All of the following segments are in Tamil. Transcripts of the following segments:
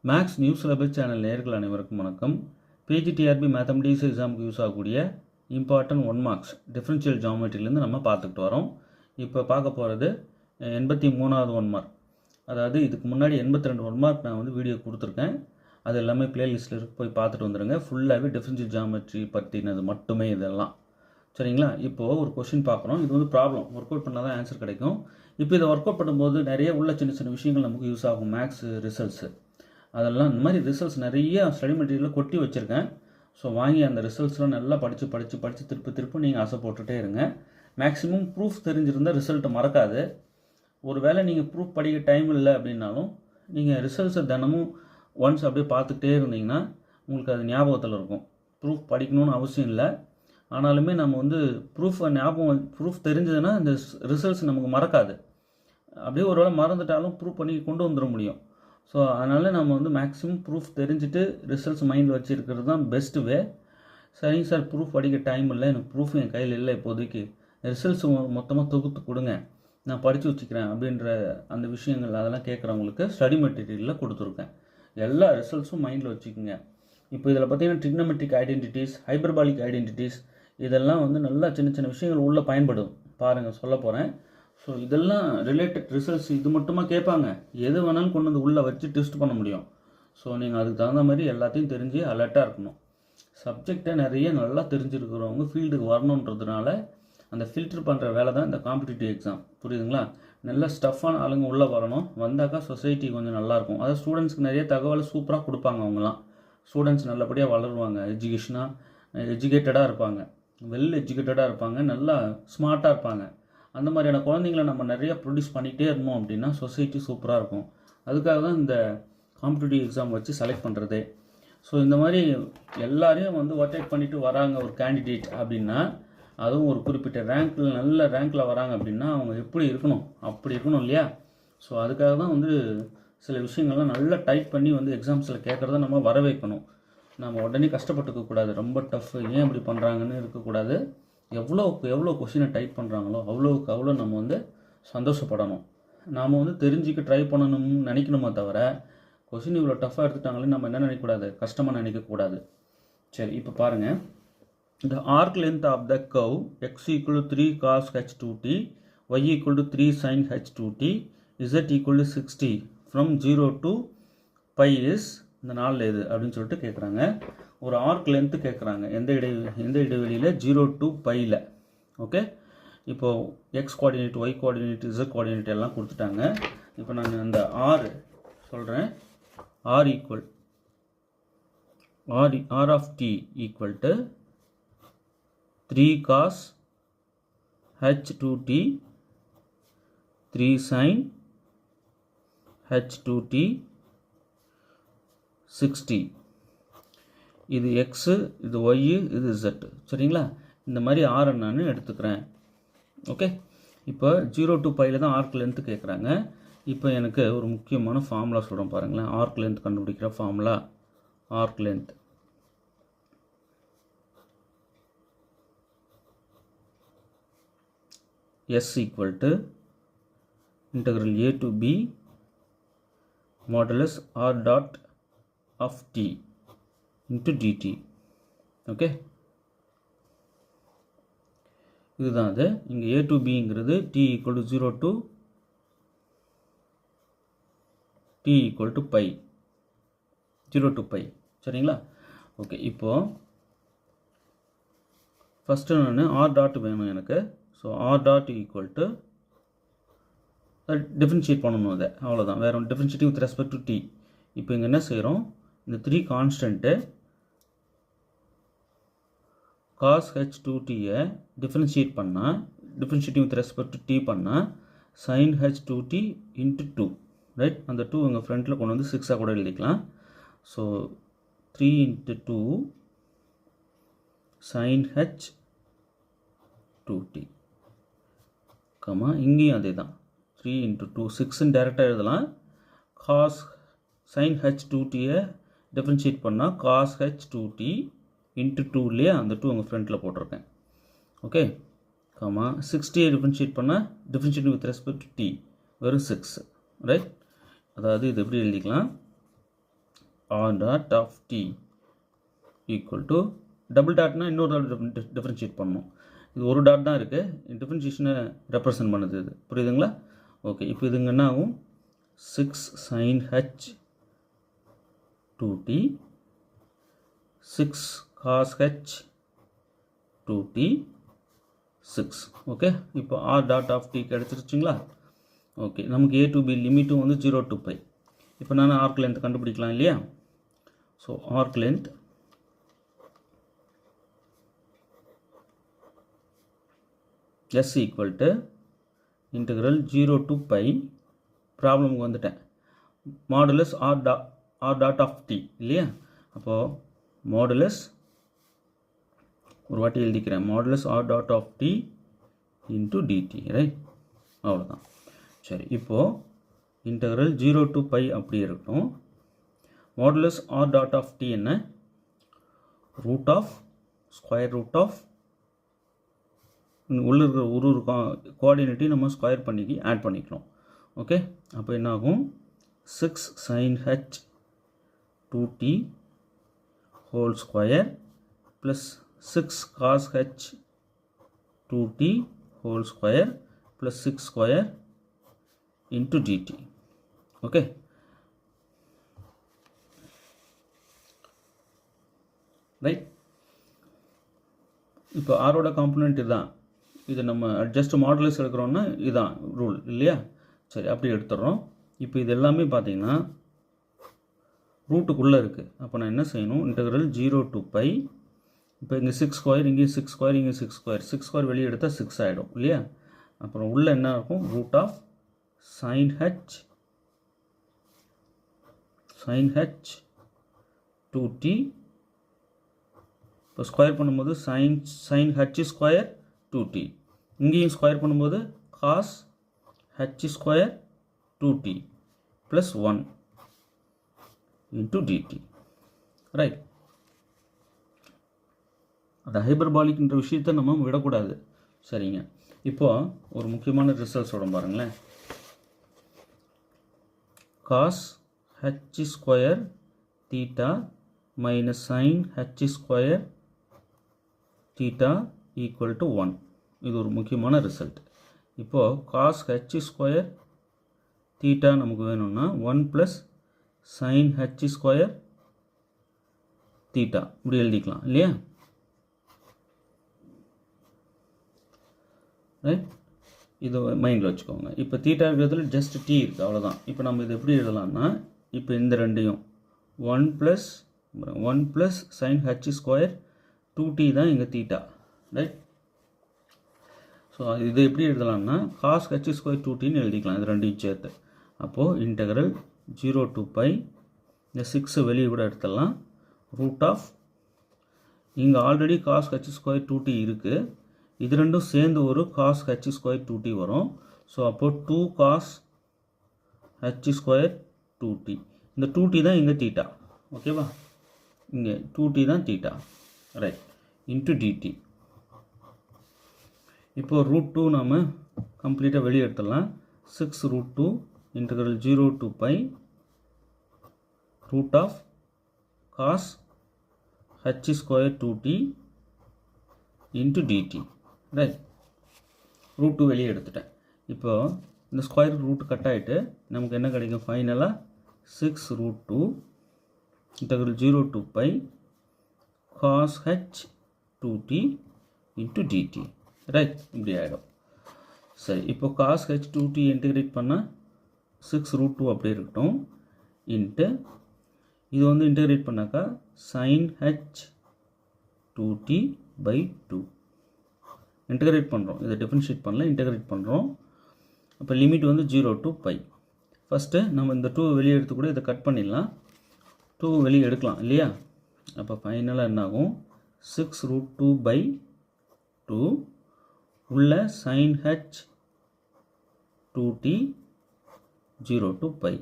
மேக்ஸ் நியூஸ் சிலபஸ் சேனல் நேயர்கள் அனைவருக்கும் வணக்கம். பிஜிடிஆர்பி மேத்தமெட்டிக்ஸ் எக்ஸாமுக்கு யூஸ் ஆகக்கூடிய இம்பார்ட்டன்ட் 1 மார்க்ஸ் டிஃபரன்ஷியல் ஜியாமெட்ரிலேருந்து நம்ம பார்த்துக்கிட்டு வரோம். இப்போ பார்க்க போகிறது 83வது 1 மார்க். அதாவது இதுக்கு முன்னாடி 82 1 மார்க் நான் வந்து வீடியோ கொடுத்துருக்கேன். அது எல்லாமே பிளேலிஸ்ட்டில் போய் பார்த்துட்டு வந்துடுங்க. ஃபுல்லாகவே டிஃபரன்ஷியல் ஜியாமெட்ரி பற்றினது மட்டுமே இதெல்லாம். சரிங்களா? இப்போது ஒரு கொஷின் பார்க்குறோம். இது வந்து ப்ராப்ளம் ஒர்க் அவுட் பண்ணால் தான் ஆன்சர் கிடைக்கும். இப்போ இதை ஒர்க் அவுட் பண்ணும்போது நிறைய உள்ள சின்ன சின்ன விஷயங்கள் நமக்கு யூஸ் ஆகும். மேக்ஸ் ரிசல்ட்ஸு அதெல்லாம் இந்த மாதிரி ரிசல்ட்ஸ் நிறைய ஸ்டடி மெட்டீரியலில் கொட்டி வச்சுருக்கேன். ஸோ வாங்கி அந்த ரிசல்ட்ஸ்லாம் நல்லா படித்து திருப்பி நீங்கள் ஆசை போட்டுகிட்டே இருங்க. மேக்ஸிமம் ப்ரூஃப் தெரிஞ்சிருந்தால் ரிசல்ட்டை மறக்காது. ஒரு வேளை நீங்கள் ப்ரூஃப் படிக்க டைம் இல்லை அப்படின்னாலும் நீங்கள் ரிசல்ட்ஸை தினமும் ஒன்ஸ் அப்படியே பார்த்துக்கிட்டே இருந்தீங்கன்னா உங்களுக்கு அது ஞாபகத்தில் இருக்கும். ப்ரூஃப் படிக்கணும்னு அவசியம் இல்லை. ஆனாலுமே நம்ம வந்து ப்ரூஃப் தெரிஞ்சதுன்னா இந்த ரிசல்ட்ஸ் நமக்கு மறக்காது. அப்படியே ஒரு வேளை மறந்துட்டாலும் ப்ரூஃப் பண்ணி கொண்டு வந்துட முடியும். ஸோ அதனால் நம்ம வந்து மேக்ஸிமம் ப்ரூஃப் தெரிஞ்சுட்டு ரிசல்ட்ஸ் மைண்டில் வச்சுருக்கிறது தான் பெஸ்ட்டு வே. சரிங்க சார், ப்ரூஃப் படிக்க டைம் இல்லை, எனக்கு ப்ரூஃப் என் கையில் இல்லை, இப்போதைக்கு ரிசல்ட்ஸ் மொத்தமாக தொகுத்து கொடுங்க, நான் படித்து வச்சுக்கிறேன் அப்படின்ற அந்த விஷயங்கள் அதெல்லாம் கேட்குறவங்களுக்கு ஸ்டடி மெட்டீரியலில் கொடுத்துருக்கேன். எல்லா ரிசல்ட்ஸும் மைண்டில் வச்சுக்கோங்க. இப்போ இதில் பார்த்தீங்கன்னா ட்ரிக்னமெட்ரிக் ஐடென்டிட்டிஸ், ஹைப்பர்பாலிக் ஐடென்டிட்டிஸ் இதெல்லாம் வந்து நல்லா சின்ன சின்ன விஷயங்கள் உள்ளே பயன்படும். பாருங்கள், சொல்ல போகிறேன். ஸோ இதெல்லாம் ரிலேட்டட் ரிசல்ட்ஸ் இது மட்டுமா கேட்பாங்க, எது வேணாலும் கொண்டு வந்து உள்ளே வச்சு டெஸ்ட் பண்ண முடியும். ஸோ நீங்கள் அதுக்கு தகுந்த மாதிரி எல்லாத்தையும் தெரிஞ்சு அலர்ட்டாக இருக்கணும். சப்ஜெக்டை நிறைய நல்லா தெரிஞ்சிருக்கிறவங்க ஃபீல்டுக்கு வரணுன்றதுனால அந்த ஃபில்டர் பண்ணுற வேலை தான் இந்த காம்படிட்டிவ் எக்ஸாம். புரியுதுங்களா? நல்ல ஸ்டஃப்பான ஆளுங்க உள்ளே வரணும். வந்தாக்கா சொசைட்டி கொஞ்சம் நல்லாயிருக்கும். அதாவது ஸ்டூடெண்ட்ஸ்க்கு நிறைய தகவலை சூப்பராக கொடுப்பாங்க. அவங்களாம் ஸ்டூடெண்ட்ஸ் நல்லபடியாக வளருவாங்க, எஜுகேட்டடாக இருப்பாங்க, வெல் எஜுகேட்டடாக இருப்பாங்க, நல்லா ஸ்மார்ட்டாக இருப்பாங்க. அந்த மாதிரியான குழந்தைங்கள நம்ம நிறையா ப்ரொடியூஸ் பண்ணிகிட்டே இருந்தோம் அப்படின்னா சொசைட்டி சூப்பராக இருக்கும். அதுக்காக தான் இந்த காம்படிட்டிவ் எக்ஸாம் வச்சு செலக்ட் பண்ணுறதே. ஸோ இந்த மாதிரி எல்லாரையும் வந்து ஓவர்டேக் பண்ணிவிட்டு வராங்க ஒரு கேண்டிடேட் அப்படின்னா, அதுவும் ஒரு குறிப்பிட்ட ரேங்க்கில் நல்ல ரேங்க்கில் வராங்க அப்படின்னா அவங்க எப்படி இருக்கணும், அப்படி இருக்கணும் இல்லையா? ஸோ அதுக்காக தான் வந்து சில விஷயங்கள்லாம் நல்லா டைப் பண்ணி வந்து எக்ஸாம்ஸில் கேட்குறத நம்ம வர வைக்கணும். நம்ம உடனே கஷ்டப்பட்டுக்கக்கூடாது. ரொம்ப டஃப், ஏன் இப்படி பண்ணுறாங்கன்னு இருக்கக்கூடாது. எவ்வளோ கொஷினை டைப் பண்ணுறாங்களோ அவ்வளோ நம்ம வந்து சந்தோஷப்படணும். நாம் வந்து தெரிஞ்சுக்க ட்ரை பண்ணணும்னு நினைக்கணுமே தவிர கொஷின் இவ்வளோ டஃப்பாக எடுத்துட்டாங்களே நம்ம என்ன நினைக்கக்கூடாது, கஷ்டமாக நினைக்கக்கூடாது. சரி, இப்போ பாருங்கள். The arc length of the curve x equal to 3 cos h2t, y equal to 3 sin h2t, z equal to 60 from 0 to pi is இந்த நாளில் எது அப்படின்னு சொல்லிட்டு கேட்குறாங்க. ஒரு ஆர்க் லென்த்து கேட்குறாங்க. எந்த இடைவெளியில்? 0 to பையில். ஓகே, இப்போது x coordinate, y coordinate, z coordinate எல்லாம் கொடுத்துட்டாங்க. இப்போ நான் அந்த ஆர் சொல்கிறேன். R equal r of t equal to 3 cos h2t, 3 sin h2t, 60. இது எக்ஸு, இது ஒய்யு, இது இசட்டு. சரிங்களா? இந்த மாதிரி ஆர் நான் எடுத்துக்கிறேன். ஓகே, இப்போ 0 to பையில் தான் ஆர்க் லென்த்து கேட்குறாங்க. இப்போ எனக்கு ஒரு முக்கியமான ஃபார்முலா சொல்கிறோம் பாருங்களேன். ஆர்க் லென்த் கண்டுபிடிக்கிற formula. Arc length S equal to integral a to b modulus r dot of t into dt. Okay, இதுதான் அது. இங்கே a to bங்கிறது t equal to 0 to t equal to pi, 0 to pi. சரிங்களா? ஓகே, இப்போது ஃபஸ்ட்டு நான் r டாட் வேணும் எனக்கு. So r dot equal to differentiate பண்ணணும். அதை அவ்வளோதான், வேறு ஒன்று differentiative with respect to t. இப்போ இங்கே என்ன செய்கிறோம், இந்த 3 கான்ஸ்டன்ட்டு காஸ் h2tயை டிஃப்ரென்ஷியேட் பண்ணால், டிஃப்ரென்ஷியேட்டிவ் வித் ரெஸ்பெக்ட் டு டி பண்ணால் சைன் h2t இன்ட்டு 2. ரைட்? அந்த 2 எங்கள் ஃப்ரண்ட்டில் கொண்டு வந்து 6ஆக கூட எழுதிக்கலாம். ஸோ 3 into 2 sin h2t, இங்கேயும் அதே தான். 3 into 2 6ன்னு டேரெக்டாக எழுதலாம். காஸ் சைன் h2tயை டிஃப்ரென்ஷியேட் பண்ணால் காஸ் h2t இன்ட்டு 2 இல்லையா? அந்த 2 உங்கள் ஃப்ரண்ட்டில் போட்டிருக்கேன். ஓகே, 60யை டிஃப்ரென்ஷியேட் பண்ணால் differentiate with respect to t வெறும் 6. ரைட்? அதாவது இது எப்படி எழுதிக்கலாம், r dot of t equal to double டாட்னா இன்னொரு டாட் டிஃப்ரென்ஷியேட் பண்ணணும். இது ஒரு டாட் தான் இருக்குது, டிஃப்ரென்ஷியேஷனை ரெப்ரசன்ட் பண்ணுது. இது புரியுதுங்களா? ஓகே, இப்போ இதுங்க என்ன ஆகும்? 6 sin h 2t 6 cos h 2t 6. Okay, இப்போ r dot of t கிடச்சிருச்சுங்களா? ஓகே, நமக்கு a to b லிமிட்டும் வந்து 0 to pi. இப்போ நான் ஆர்க் லென்த் கண்டுபிடிக்கலாம் இல்லையா? So arc length s equal to integral 0 to pi ப்ராப்ளமுக்கு வந்துட்டேன். Modulus r dot of t இல்லையா? அப்போது மாடுலஸ் ஒரு வாட்டி எழுதிக்கிறேன், modulus r dot of t into dt, right? அவ்வளோதான். சரி, இப்போது இன்டெக்ரல் 0 to pi அப்படி இருக்கட்டும். Modulus r dot of t என்ன? Root of square root of உள்ள இருக்கிற ஒரு கோஆர்டினேட்டையும் நம்ம ஸ்கொயர் பண்ணி ஆட் பண்ணிக்கணும். ஓகே, அப்போ என்ன ஆகும்? 6 sin h 2t whole square plus 6 cos h 2t whole square plus 6 square into dt. Okay, right? இப்போ ஆரோட காம்பனண்ட் இதுதான். இது நம்ம ஜஸ்ட் மாடுலஸ் எடுக்கிறோன்னா இதுதான் ரூல் இல்லையா? சரி, அப்படி எடுத்துடுறோம். இப்போ இது எல்லாமே பார்த்தீங்கன்னா ரூட்டுக்குள்ளே இருக்குது. அப்போ நான் என்ன செய்யணும்? Integral 0 to pi. இப்போ இங்கே 6 ஸ்கொயர், இங்கே 6 ஸ்கொயர், இங்கே 6 ஸ்கொயர். 6 ஸ்கொயர் வெளியே எடுத்தால் 6 ஆகிடும் இல்லையா? அப்புறம் உள்ளே என்ன இருக்கும்? Root of sin h 2t. இப்போ ஸ்கொயர் பண்ணும்போது sin h ஸ்கொயர் 2t. இங்கேயும் ஸ்கொயர் பண்ணும்போது cos h square 2t plus 1 into dt, right? அந்த ஹைபர்பாலிக்ன்ற விஷயத்தை நம்ம விடக்கூடாது. சரிங்க, இப்போது ஒரு முக்கியமான ரிசல்ட்ஸோட பாருங்களேன். cos h square theta minus sin h square theta equal to 1. இது ஒரு முக்கியமான ரிசல்ட். இப்போது cos h ஸ்கொயர் தீட்டா நமக்கு வேணும்னா 1 plus sin h square theta இப்படி எழுதிக்கலாம் இல்லையா? ரைட், இது மைண்டில் வச்சுக்கோங்க. இப்போ தீட்டா இருக்கிறதுல ஜஸ்ட் t இருக்குது, அவ்வளோதான். இப்போ நம்ம இது எப்படி எழுதலாம்னா, இப்போ இந்த ரெண்டையும் 1 plus sin h square 2t தான் இங்கே தீட்டா, ரைட்? ஸோ இது எப்படி எழுதலாம்னா cos h ஸ்கொயர் 2tன்னு எழுதிக்கலாம், இது ரெண்டையும் சேர்த்து. அப்போது இன்டெக்ரல் 0 to pi, இந்த 6 வெளியே கூட எடுத்துடலாம். ரூட் ஆஃப் இங்கே already cos h square 2t இருக்குது, இது ரெண்டும் சேர்ந்து ஒரு cos h ஸ்கொயர் 2t வரும். ஸோ அப்போது 2 cos h ஸ்கொயர் 2t. இந்த 2t தான் இங்கே தீட்டா, ஓகேவா? இங்கே 2t தான் தீட்டா, ரைட்? Into dt. இப்போது ரூட் 2 நாம் கம்ப்ளீட்டாக வெளியே எடுத்துடலாம். 6 root 2 integral 0 to pi root of cos h square 2t into dt, right? Root 2 வெளியே எடுத்துட்டேன். இப்போது இந்த ஸ்கொயர் ரூட் கட் ஆகிட்டு நமக்கு என்ன கிடைக்கும்? ஃபைனலாக 6 root 2 integral 0 to pi cos h 2t into dt, right? இப்படி ஆகிடும். சரி, இப்போ cos h 2t இன்டெகிரேட் பண்ணால் 6 ரூட் 2 அப்படியே இருக்கட்டும். இன்ட்டு இது வந்து இன்டெகிரேட் பண்ணாக்கா sin h 2t by 2 integrate பண்ணுறோம். இதை டிஃபரன்ஷியேட் பண்ணல, இன்டெகிரேட் பண்ணுறோம். அப்போ லிமிட் வந்து 0 to pi. ஃபஸ்ட்டு நம்ம இந்த 2 வெளியே எடுத்து கூட இதை கட் பண்ணிடலாம், 2 வெளியே எடுக்கலாம் இல்லையா? அப்போ ஃபைனலாக என்ன ஆகும்? 6 ரூட் 2 by 2 உள்ள sin h 2t 0 to pi,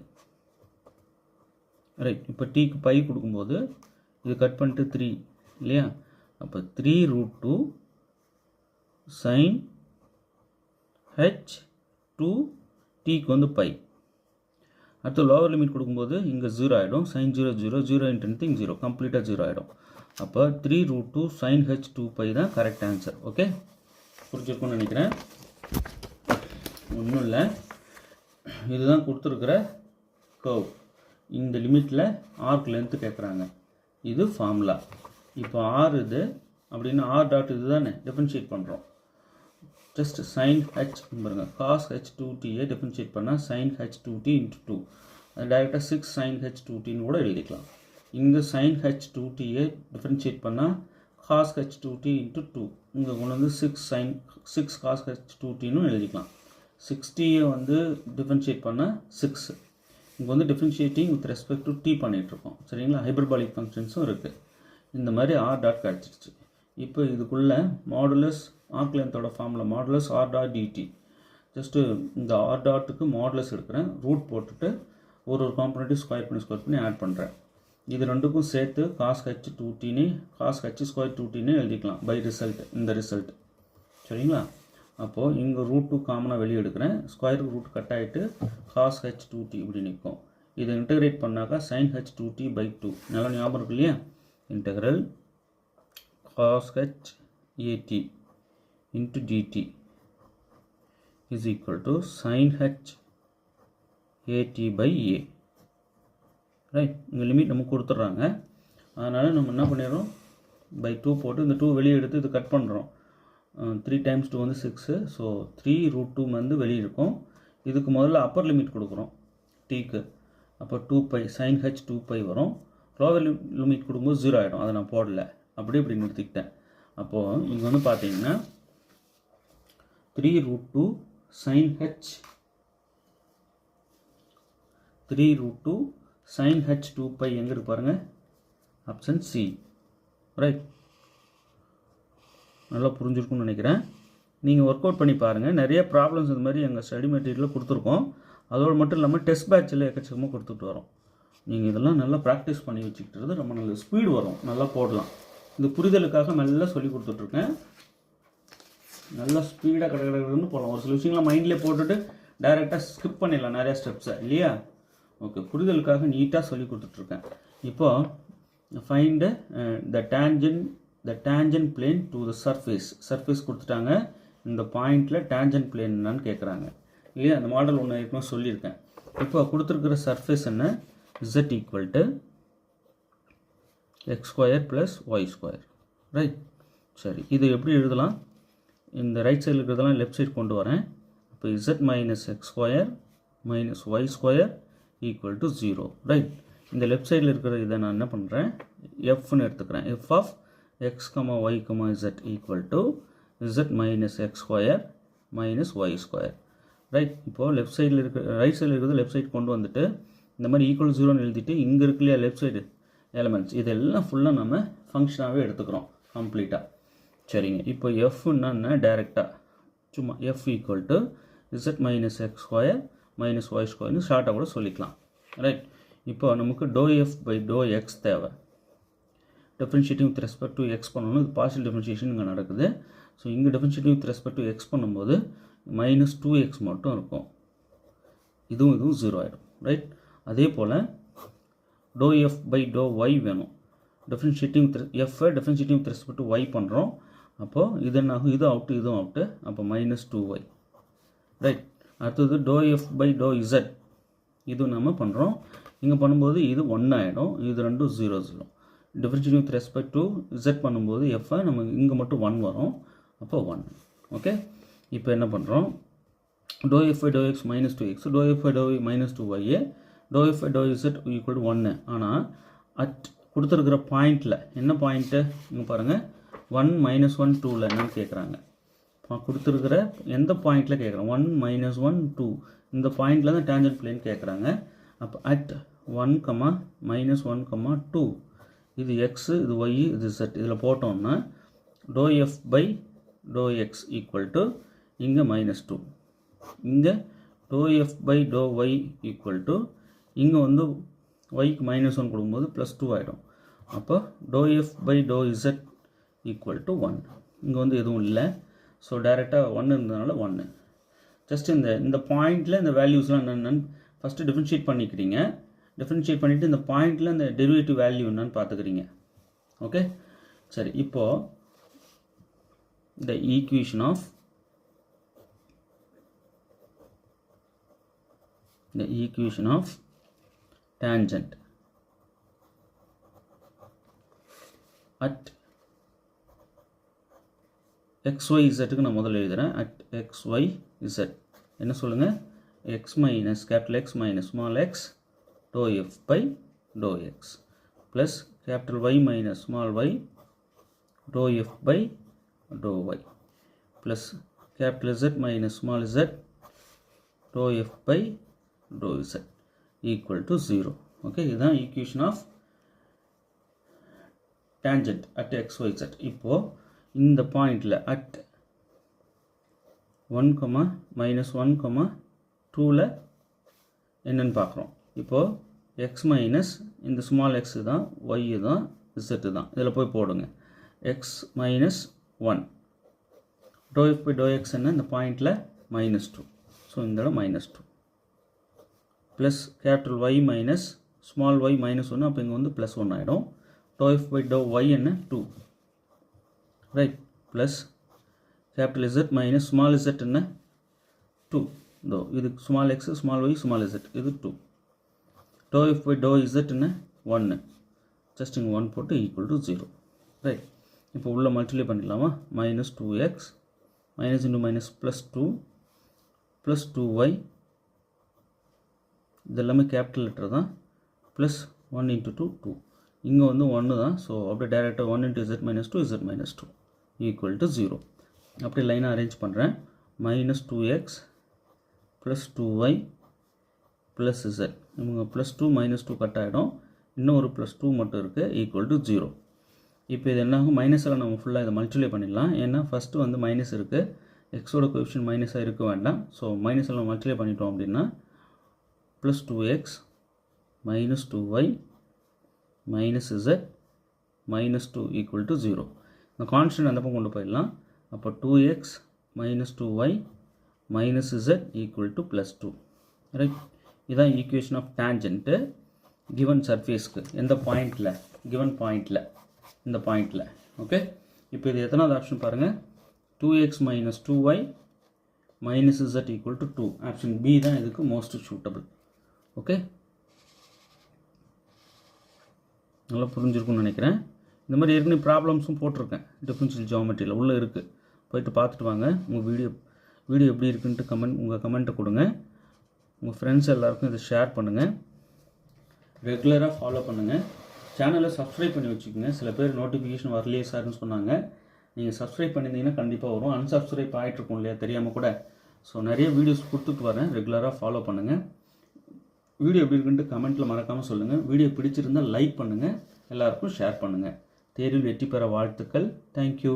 right? இப்போ டீக்கு பை கொடுக்கும்போது இது கட் பண்ணிட்டு 3 இல்லையா? அப்போ 3 ரூட் 2 sin h 2 டீக்கு வந்து பை. அடுத்து லோவர் லிமிட் கொடுக்கும்போது இங்கே 0 ஆகிடும். sin 0 0 0 into anything 0 கம்ப்ளீட்டாக 0 ஆகிடும். அப்போ 3√2 sin h 2π தான் கரெக்ட் ஆன்சர். ஓகே, புரிஞ்சிருக்கும்னு நினைக்கிறேன். ஒன்றும் இல்லை, இதுதான் கொடுத்துருக்குற கர்வ். இந்த லிமிட்டில் ஆர்க் லென்த்து கேட்குறாங்க. இது ஃபார்முலா. இப்போ ஆர் இது அப்படின்னா ஆர் டாட் இது தானே டிஃபரன்ஷியேட் பண்ணுறோம். ஜஸ்ட் sin h பாருங்க, cos h 2tயை டிஃபரன்ஷியேட் பண்ணால் sin h 2t into 2, அது டைரெக்டாக 6 sin h 2tன்னு கூட எழுதிக்கலாம். இங்கே sin h 2tயை டிஃபரன்ஷியேட் பண்ணால் cos h 2t into 2, இங்கே கொண்டு வந்து 6 cos h 2tன்னு எழுதிக்கலாம். 60யை வந்து டிஃபரன்ஷியேட் பண்ணால் 6. இங்கே வந்து differentiating with respect to t பண்ணிகிட்ருக்கோம். சரிங்களா, ஹைபர்பாலிக் ஃபங்க்ஷன்ஸும் இருக்குது. இந்த மாதிரி ஆர் டாட் கிடச்சிருச்சு. இப்போ இதுக்குள்ளே மாடுலஸ் ஆர்க் லென்த்தோட formula modulus r dot dt. Just இந்த ஆர் டாட்டுக்கு மாடுலஸ் எடுக்கிறேன், ரூட் போட்டுட்டு ஒரு காம்பனண்ட்டையும் ஸ்கொயர் பண்ணி ஆட் பண்ணுறேன். இது ரெண்டுக்கும் சேர்த்து cos h 2tன்னு cos h ஸ்கொயர் 2tன்னு எழுதிக்கலாம் பை ரிசல்ட். இந்த ரிசல்ட் சரிங்களா. அப்போது இங்கே ரூட் 2 காமனாக வெளியே எடுக்கிறேன், ஸ்கொயர் ரூட் கட் ஆகிட்டு cos h 2t இப்படி நிற்கும். இதை இன்டகிரேட் பண்ணாக்கா sin h 2t by 2 நல்லா ஞாபகம் இருக்கு இல்லையா. Integral cos h at into dt is equal to sin h at by a. Right, இங்கே லிமிட் நமக்கு கொடுத்துட்றாங்க. அதனால் நம்ம என்ன பண்ணிடுறோம், பை 2 போட்டு இந்த 2 வெளியே எடுத்து இது கட் பண்ணுறோம். 3 times 2 வந்து 6. ஸோ 3√2 வந்து வெளியே இருக்கும். இதுக்கு முதல்ல அப்பர் லிமிட் கொடுக்குறோம் டீக்கு. அப்போ 2π sin h 2π வரும். லோவர் லிமிட் கொடுக்கும்போது 0 ஆகிடும். அதை நான் போடல, அப்படி இப்படி நிறுத்திக்கிட்டேன். அப்போது இங்கே வந்து பார்த்தீங்கன்னா 3√2 sin h 2π எங்கே இருக்கு பாருங்கள், ஆப்ஷன் சி. ரைட், நல்லா புரிஞ்சிருக்கும்னு நினைக்கிறேன். நீங்கள் ஒர்க் அவுட் பண்ணி பாருங்கள். நிறைய ப்ராப்ளம்ஸ் இந்த மாதிரி எங்கள் ஸ்டடி மெட்டீரியலில் கொடுத்துருக்கோம். அதோடு மட்டும் இல்லாமல் டெஸ்ட் பேட்சில் எக்கச்சக்கமாக கொடுத்துட்டு வரோம். நீங்கள் இதெல்லாம் நல்லா ப்ராக்டிஸ் பண்ணி வச்சுக்கிட்டது ரொம்ப நல்ல ஸ்பீடு வரும், நல்லா போடலாம். இந்த புரிதலுக்காக நல்லா சொல்லி கொடுத்துட்ருக்கேன். நல்லா ஸ்பீடாக கடற்கடன்னு போகலாம். ஒரு சில விஷயங்கள்லாம் மைண்ட்லேயே போட்டுட்டு டைரெக்டாக ஸ்கிப் பண்ணிடலாம் நிறையா ஸ்டெப்ஸை இல்லையா. ஓகே, புரிதலுக்காக நீட்டாக சொல்லி கொடுத்துட்ருக்கேன். இப்போது find the tangent plane to the surface கொடுத்துட்டாங்க. இந்த பாயிண்டில் டேஞ்சன்ட் பிளேன் என்னன்னு கேட்குறாங்க இல்லையா. அந்த மாடல் ஒன்று ஏற்கனவே சொல்லியிருக்கேன். இப்போ கொடுத்துருக்கிற சர்ஃபேஸ் என்ன, z equal to x square plus y square. Right, சரி, இது எப்படி எழுதலாம், இந்த ரைட் சைடில் இருக்கிறதெல்லாம் லெஃப்ட் சைடு கொண்டு வரேன். இப்போ z minus x square minus y square equal to 0. Right, இந்த லெஃப்ட் சைடில் இருக்கிற இதை நான் என்ன பண்ணுறேன், எஃப்னு எடுத்துக்கிறேன். F of x comma y comma z equal to z minus x square minus y square. Right, இப்போது லெஃப்ட் சைடில் ரைட் சைடில் இருக்கிறது லெஃப்ட் சைடு கொண்டு வந்துட்டு இந்த மாதிரி ஈக்குவல் 0ன்னு எழுதிட்டு இங்கே இருக்கு இல்லையா லெஃப்ட் சைடு எலமெண்ட்ஸ், இதெல்லாம் ஃபுல்லாக நம்ம ஃபங்க்ஷனாகவே எடுத்துக்கிறோம் கம்ப்ளீட்டாக. சரிங்க, இப்போ எஃப்னா டைரெக்டாக சும்மா f equal to z minus x square minus y ஸ்கொயர்னு ஷார்ட்டாக கூட சொல்லிக்கலாம். ரைட், இப்போ நமக்கு do f by to x தேவை. Differentiating with respect to x பண்ணணும். இது பார்ஷியல் டிஃபரன்ஷியேஷன் இங்கே நடக்குது. ஸோ இங்கே differentiating with respect to x பண்ணும்போது மைனஸ் 2x மட்டும் இருக்கும். இதுவும் 0 ஆகிடும். ரைட், அதே போல் do f by to y வேணும். டிஃபரன்ஷியேட்டிங் எஃப்பை differentiating with respect to y பண்ணுறோம். அப்போது இது என்ன ஆகும், இது அவுட்டு இதுவும் அவுட்டு. அப்போ மைனஸ் 2y. ரைட், அடுத்தது doh f by doh z, இது நம்ம பண்ணுறோம். இங்கே பண்ணும்போது இது 1 ஆகிடும், இது ரெண்டும் 0 0. Differentiating with respect to Z பண்ணும்போது எஃப்ஐ நம்ம இங்கே மட்டும் 1 வரும். அப்போ 1. ஓகே, இப்போ என்ன பண்ணுறோம், doh f by to x minus 2x, doh f by to y minus 2y, doh f by doh z equal to 1. ஆனால் அட் கொடுத்துருக்கிற பாயிண்டில் என்ன பாயிண்ட்டு இங்கே பாருங்கள், 1 மைனஸ் 1 2ல் என்னன்னு கேட்குறாங்க. கொடுத்துருக்கிற எந்த பாயிண்டில் கேட்குறாங்க, 1 மைனஸ் 1 2 இந்த பாயிண்டில் தான் டேஞ்சன்ட் பிளேன் கேட்குறாங்க. அப்போ அட் 1 மைனஸ் 1 2 இது எக்ஸு இது ஒய் இது z, இதில் போட்டோம்னா doh f by to x equal to இங்கே மைனஸ் 2, இங்கே doh f by to y equal to இங்கே வந்து ஒய்க்கு மைனஸ் 1 கொடுக்கும்போது ப்ளஸ் 2 ஆகிடும். அப்போ doh f by doh z equal to 1. இங்கே வந்து எதுவும் இல்லை. ஸோ டைரெக்டாக 1 இருந்ததுனால 1. ஜஸ்ட் இந்த பாயிண்டில் இந்த வேல்யூஸ்லாம் என்னென்னு ஃபஸ்ட்டு டிஃப்ரென்ஷியேட் பண்ணிக்கிறீங்க. டிஃப்ரென்ஷியேட் பண்ணிவிட்டு இந்த பாயிண்டில் இந்த டெரிவேட்டிவ் வேல்யூ என்னன்னு பார்த்துக்கிறீங்க. ஓகே, சரி. இப்போது இந்த ஈக்குவேஷன் ஆஃப் tangent at xyzக்கு நான் முதல்ல எழுதுறேன். at xyz என்ன சொல்லுங்க? x minus capital X minus small x dou f by dou x plus capital Y minus small y dou f by dou y plus capital Z minus small z dou f by dou z equal to 0. Okay, இதுதான் equation of tangent at xyz. இப்போது இந்த பாயிண்டில் at 1, -1, 2ல் என்னன்னு பார்க்குறோம். இப்போது x மைனஸ் இந்த ஸ்மால் x தான், y தான், z தான். இதில் போய் போடுங்க. x minus 1 dou f by dou x என்ன இந்த பாயிண்டில் -2. ஸோ இந்த இடம் -2 plus capital y minus small y -1. அப்போ இங்கே வந்து +1 ஆகிடும். dou f by dou y என்ன 2, right. Plus capital z minus small z என்ன 2. இதோ இது small x, small y, small z, இது 2. dou f by dou z என்ன 1. ஜஸ்ட் இங்கே 1 போட்டு ஈக்குவல் டு 0, ரைட். இப்போ உள்ள மல்டிப்ளை பண்ணிடலாமா? -2x minus into minus +2 plus 2y, இது எல்லாமே கேபிட்டல் லெட்டர் தான். ப்ளஸ் 1 × 2 2. இங்கே வந்து 1 தான். ஸோ அப்படியே டேரெக்டாக 1 × z - 2 z - 2 ஈக்குவல் டு 0. அப்படியே லைனாக அரேஞ்ச் பண்ணுறேன். -2x plus 2y plus z. இவங்க +2 -2 கட் ஆகிடும். இன்னும் ஒரு +2 மட்டும் இருக்குது, ஈக்குவல் டு 0. இப்போ இது என்னாகும்? மைனஸில் நம்ம ஃபுல்லாக இதை மல்டிப்ளை பண்ணிடலாம். ஏன்னா ஃபஸ்ட்டு வந்து மைனஸ் இருக்குது, எக்ஸோட கோஎஃபிஷியன்ட் மைனஸாக இருக்க வேண்டாம். ஸோ மைனஸில் நம்ம மல்டிப்ளை பண்ணிட்டோம் அப்படின்னா +2x -2y -z -2 equal to 0. இந்த கான்ஸ்டன்ட் அந்த பக்கம் கொண்டு போயிடலாம். அப்போ 2x -2y -z equal to +2, right. இதுதான் ஈக்குவேஷன் ஆஃப் டேஞ்சன்ட்டு கிவன் சர்ஃபேஸ்க்கு எந்த பாயிண்டில், கிவன் பாயிண்டில், இந்த பாயிண்டில். ஓகே, இப்போ இது எத்தனாவது ஆப்ஷன் பாருங்கள்? 2x - 2y -z equal to 2. Option b தான் இதுக்கு மோஸ்ட் சூட்டபிள். ஓகே, நல்லா புரிஞ்சிருக்குன்னு நினைக்கிறேன். இந்த மாதிரி ஏற்கனவே ப்ராப்ளம்ஸும் போட்டிருக்கேன் டிஃபரன்ஷியல் ஜியோமெட்ரியில், உள்ளே இருக்குது. போயிட்டு பார்த்துட்டு வாங்க. உங்கள் வீடியோ எப்படி இருக்குன்ட்டு உங்கள் கமெண்ட்டை கொடுங்க. உங்கள் ஃப்ரெண்ட்ஸ் எல்லாருக்கும் இதை ஷேர் பண்ணுங்கள். ரெகுலராக ஃபாலோ பண்ணுங்கள். சேனலை சப்ஸ்கிரைப் பண்ணி வச்சுக்கோங்க. சில பேர் நோட்டிஃபிகேஷன் வரலையே சார்னு சொன்னாங்க. நீங்கள் சப்ஸ்கிரைப் பண்ணியிருந்தீங்கன்னா கண்டிப்பாக வரும். அன்சப்ஸ்கிரைப் ஆகிட்ருக்கும் இல்லையா, தெரியாமல் கூட. ஸோ நிறைய வீடியோஸ் கொடுத்துட்டு வரேன், ரெகுலராக ஃபாலோ பண்ணுங்கள். வீடியோ எப்படி இருக்குன்ட்டு கமெண்ட்டில் மறக்காமல் சொல்லுங்கள். வீடியோ பிடிச்சிருந்தால் லைக் பண்ணுங்கள், எல்லாருக்கும் ஷேர் பண்ணுங்கள். தேர்வில் வெற்றி பெற வாழ்த்துக்கள். தேங்க்யூ.